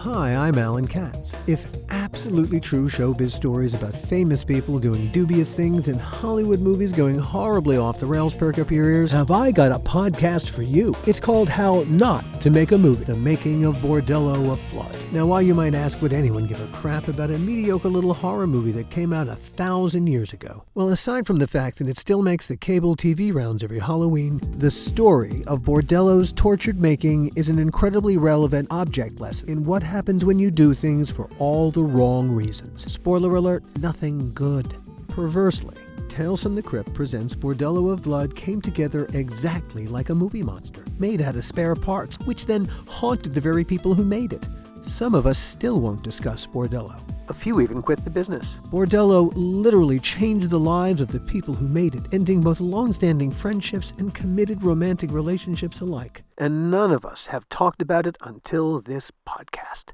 Hi, I'm Alan Katz. If absolutely true showbiz stories about famous people doing dubious things and Hollywood movies going horribly off the rails perk up your ears, have I got a podcast for you. It's called How Not to Make a Movie, The Making of Bordello of Blood. Now, while you might ask, would anyone give a crap about a mediocre little horror movie that came out 1,000 years ago? Well, aside from the fact that it still makes the cable TV rounds every Halloween, the story of Bordello's tortured making is an incredibly relevant object lesson in what happens when you do things for all the wrong reasons. Spoiler alert, nothing good. Perversely, Tales from the Crypt presents Bordello of Blood came together exactly like a movie monster, made out of spare parts, which then haunted the very people who made it. Some of us still won't discuss Bordello. A few even quit the business. Bordello literally changed the lives of the people who made it, ending both long-standing friendships and committed romantic relationships alike. And none of us have talked about it until this podcast.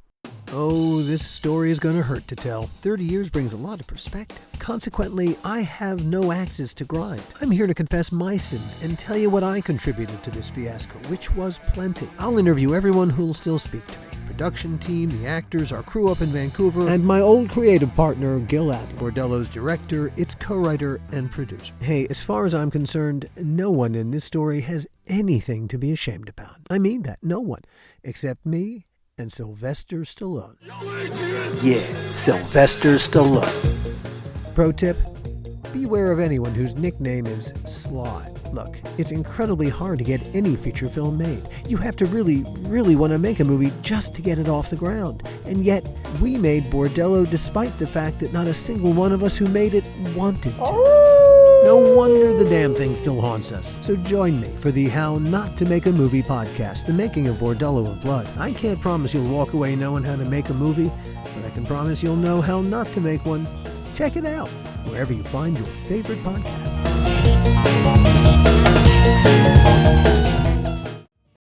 Oh, this story is going to hurt to tell. 30 years brings a lot of perspective. Consequently, I have no axes to grind. I'm here to confess my sins and tell you what I contributed to this fiasco, which was plenty. I'll interview everyone who'll still speak to me. Production team, the actors, our crew up in Vancouver, and my old creative partner, Gil Adler, Bordello's director, its co-writer, and producer. Hey, as far as I'm concerned, no one in this story has anything to be ashamed about. I mean that, no one, except me and Sylvester Stallone. Yeah, Sylvester Stallone. Pro tip, beware of anyone whose nickname is Sly. Look, it's incredibly hard to get any feature film made. You have to really want to make a movie just to get it off the ground. And yet, we made Bordello despite the fact that not a single one of us who made it wanted to. No wonder the damn thing still haunts us. So join me for the How Not to Make a Movie podcast, The Making of Bordello of Blood. I can't promise you'll walk away knowing how to make a movie, but I can promise you'll know how not to make one. Check it out wherever you find your favorite podcasts.